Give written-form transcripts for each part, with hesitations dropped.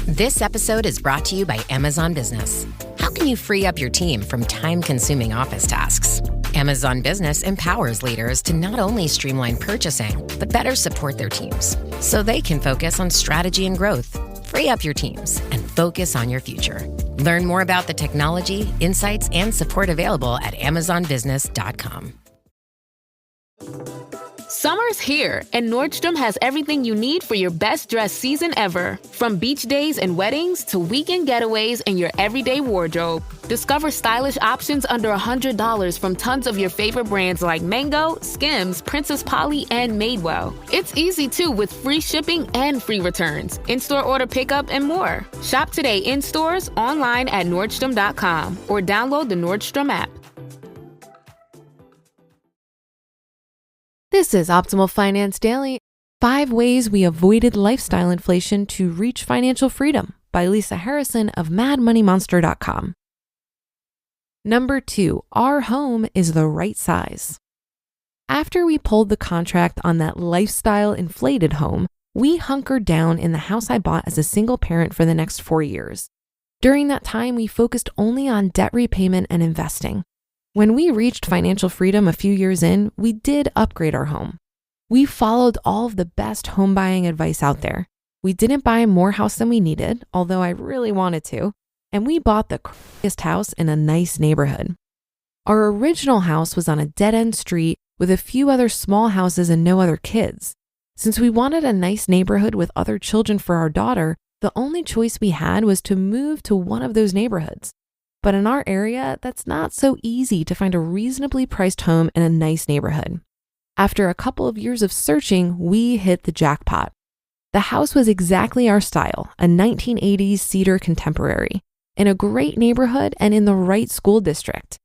This episode is brought to you by Amazon Business. How can you free up your team from time-consuming office tasks? Amazon Business empowers leaders to not only streamline purchasing, but better support their teams so they can focus on strategy and growth. Free up your teams and focus on your future. Learn more about the technology, insights, and support available at amazonbusiness.com. Summer's here, and Nordstrom has everything you need for your best dress season ever. From beach days and weddings to weekend getaways and your everyday wardrobe. Discover stylish options under $100 from tons of your favorite brands like Mango, Skims, Princess Polly, and Madewell. It's easy too with free shipping and free returns, in-store order pickup, and more. Shop today in stores, online at Nordstrom.com, or download the Nordstrom app. This is Optimal Finance Daily, 5 Ways We Avoided Lifestyle Inflation to Reach Financial Freedom by Lisa Harrison of MadMoneyMonster.com. Number 2, our home is the right size. After we pulled the contract on that lifestyle inflated home, we hunkered down in the house I bought as a single parent for the next 4 years. During that time, we focused only on debt repayment and investing. When we reached financial freedom a few years in, we did upgrade our home. We followed all of the best home buying advice out there. We didn't buy more house than we needed, although I really wanted to, and we bought the crappiest house in a nice neighborhood. Our original house was on a dead-end street with a few other small houses and no other kids. Since we wanted a nice neighborhood with other children for our daughter, the only choice we had was to move to one of those neighborhoods. But in our area, that's not so easy to find a reasonably priced home in a nice neighborhood. After a couple of years of searching, we hit the jackpot. The house was exactly our style, a 1980s cedar contemporary, in a great neighborhood and in the right school district.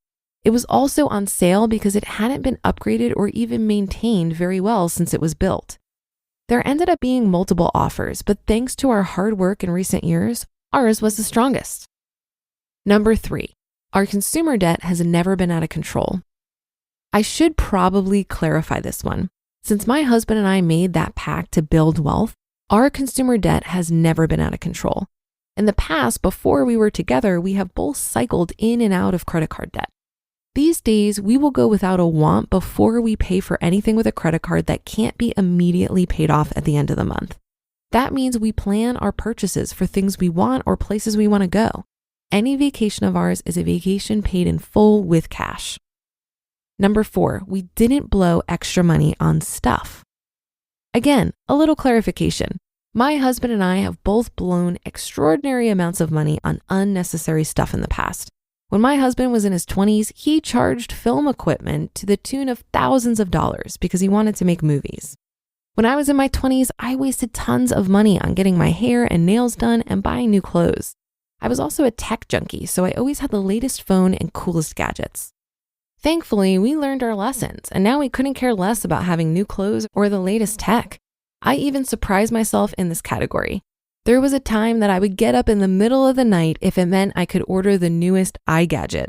It was also on sale because it hadn't been upgraded or even maintained very well since it was built. There ended up being multiple offers, but thanks to our hard work in recent years, ours was the strongest. Number 3, our consumer debt has never been out of control. I should probably clarify this one. Since my husband and I made that pact to build wealth, our consumer debt has never been out of control. In the past, before we were together, we have both cycled in and out of credit card debt. These days, we will go without a want before we pay for anything with a credit card that can't be immediately paid off at the end of the month. That means we plan our purchases for things we want or places we want to go. Any vacation of ours is a vacation paid in full with cash. Number 4, we didn't blow extra money on stuff. Again, a little clarification. My husband and I have both blown extraordinary amounts of money on unnecessary stuff in the past. When my husband was in his 20s, he charged film equipment to the tune of thousands of dollars because he wanted to make movies. When I was in my 20s, I wasted tons of money on getting my hair and nails done and buying new clothes. I was also a tech junkie, so I always had the latest phone and coolest gadgets. Thankfully, we learned our lessons, and now we couldn't care less about having new clothes or the latest tech. I even surprised myself in this category. There was a time that I would get up in the middle of the night if it meant I could order the newest iGadget.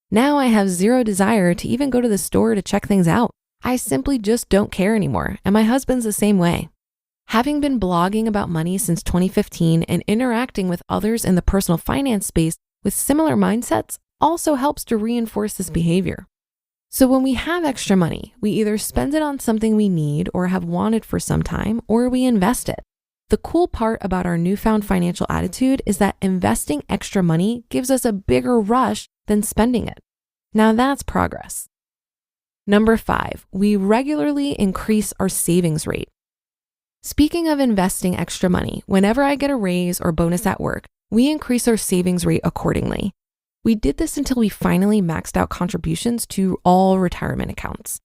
Now I have zero desire to even go to the store to check things out. I simply just don't care anymore, and my husband's the same way. Having been blogging about money since 2015 and interacting with others in the personal finance space with similar mindsets also helps to reinforce this behavior. So when we have extra money, we either spend it on something we need or have wanted for some time, or we invest it. The cool part about our newfound financial attitude is that investing extra money gives us a bigger rush than spending it. Now that's progress. Number 5, we regularly increase our savings rate. Speaking of investing extra money, whenever I get a raise or bonus at work, we increase our savings rate accordingly. We did this until we finally maxed out contributions to all retirement accounts.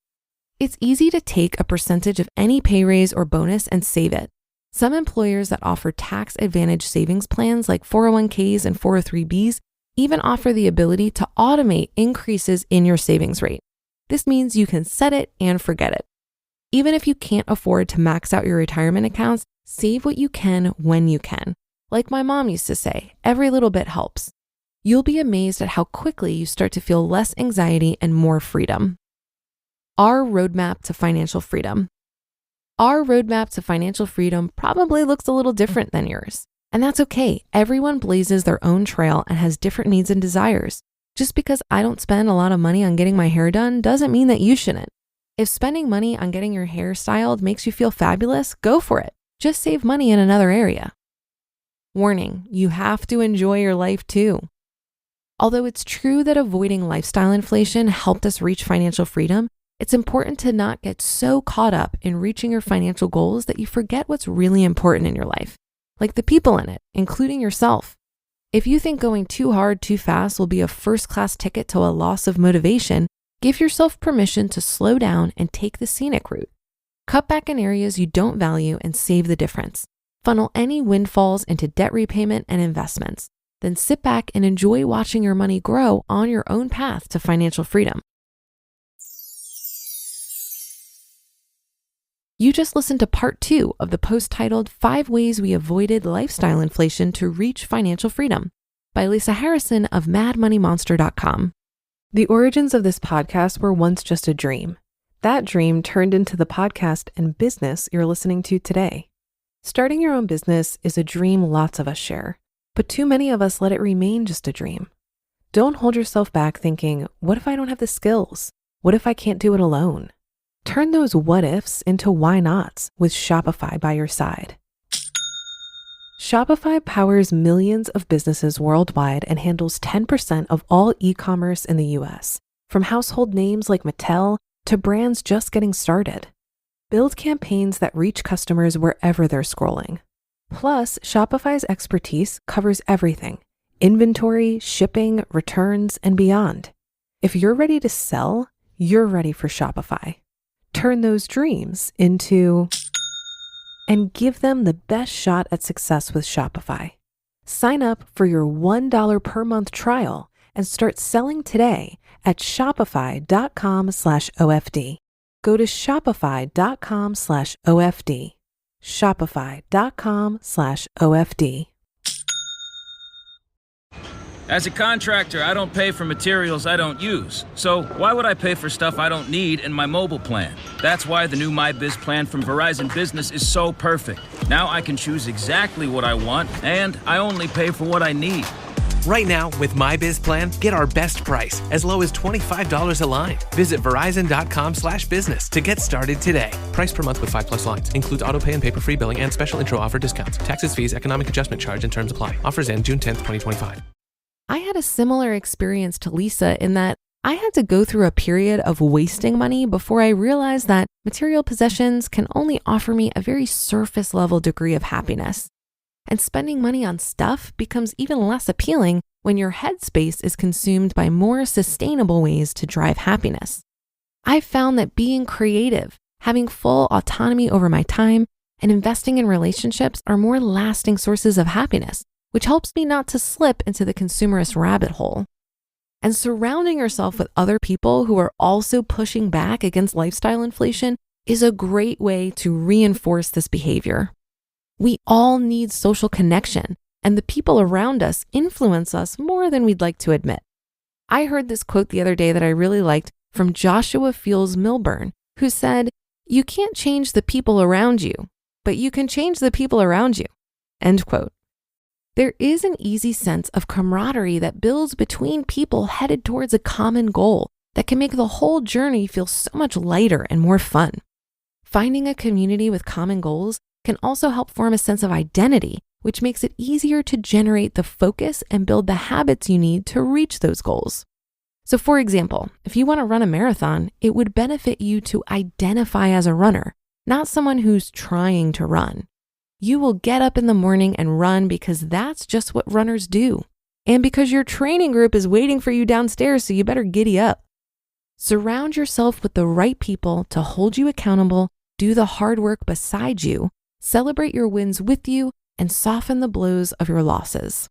It's easy to take a percentage of any pay raise or bonus and save it. Some employers that offer tax advantage savings plans like 401ks and 403bs even offer the ability to automate increases in your savings rate. This means you can set it and forget it. Even if you can't afford to max out your retirement accounts, save what you can when you can. Like my mom used to say, every little bit helps. You'll be amazed at how quickly you start to feel less anxiety and more freedom. Our roadmap to financial freedom. Our roadmap to financial freedom probably looks a little different than yours. And that's okay. Everyone blazes their own trail and has different needs and desires. Just because I don't spend a lot of money on getting my hair done doesn't mean that you shouldn't. If spending money on getting your hair styled makes you feel fabulous, go for it. Just save money in another area. Warning, you have to enjoy your life too. Although it's true that avoiding lifestyle inflation helped us reach financial freedom, it's important to not get so caught up in reaching your financial goals that you forget what's really important in your life, like the people in it, including yourself. If you think going too hard too fast will be a first-class ticket to a loss of motivation, give yourself permission to slow down and take the scenic route. Cut back in areas you don't value and save the difference. Funnel any windfalls into debt repayment and investments. Then sit back and enjoy watching your money grow on your own path to financial freedom. You just listened to part 2 of the post titled 5 Ways We Avoided Lifestyle Inflation to Reach Financial Freedom by Lisa Harrison of madmoneymonster.com. The origins of this podcast were once just a dream. That dream turned into the podcast and business you're listening to today. Starting your own business is a dream lots of us share, but too many of us let it remain just a dream. Don't hold yourself back thinking, what if I don't have the skills? What if I can't do it alone? Turn those what ifs into why nots with Shopify by your side. Shopify powers millions of businesses worldwide and handles 10% of all e-commerce in the US, from household names like Mattel to brands just getting started. Build campaigns that reach customers wherever they're scrolling. Plus, Shopify's expertise covers everything: inventory, shipping, returns, and beyond. If you're ready to sell, you're ready for Shopify. Turn those dreams into and give them the best shot at success with Shopify. Sign up for your $1 per month trial and start selling today at shopify.com/OFD. Go to shopify.com/OFD. Shopify.com/OFD. As a contractor, I don't pay for materials I don't use. So why would I pay for stuff I don't need in my mobile plan? That's why the new MyBiz plan from Verizon Business is so perfect. Now I can choose exactly what I want, and I only pay for what I need. Right now, with MyBiz plan, get our best price, as low as $25 a line. Visit verizon.com/business to get started today. Price per month with 5+ lines. Includes autopay and paper-free billing and special intro offer discounts. Taxes, fees, economic adjustment charge, and terms apply. Offers end June 10th, 2025. I had a similar experience to Lisa in that I had to go through a period of wasting money before I realized that material possessions can only offer me a very surface level degree of happiness. And spending money on stuff becomes even less appealing when your headspace is consumed by more sustainable ways to drive happiness. I've found that being creative, having full autonomy over my time, and investing in relationships are more lasting sources of happiness, which helps me not to slip into the consumerist rabbit hole. And surrounding yourself with other people who are also pushing back against lifestyle inflation is a great way to reinforce this behavior. We all need social connection, and the people around us influence us more than we'd like to admit. I heard this quote the other day that I really liked from Joshua Fields Milburn, who said, "You can't change the people around you, but you can change the people around you." End quote. There is an easy sense of camaraderie that builds between people headed towards a common goal that can make the whole journey feel so much lighter and more fun. Finding a community with common goals can also help form a sense of identity, which makes it easier to generate the focus and build the habits you need to reach those goals. So for example, if you want to run a marathon, it would benefit you to identify as a runner, not someone who's trying to run. You will get up in the morning and run because that's just what runners do. And because your training group is waiting for you downstairs, so you better giddy up. Surround yourself with the right people to hold you accountable, do the hard work beside you, celebrate your wins with you, and soften the blows of your losses.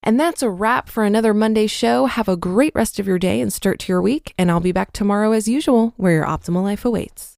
And that's a wrap for another Monday show. Have a great rest of your day and start to your week. And I'll be back tomorrow as usual, where your optimal life awaits.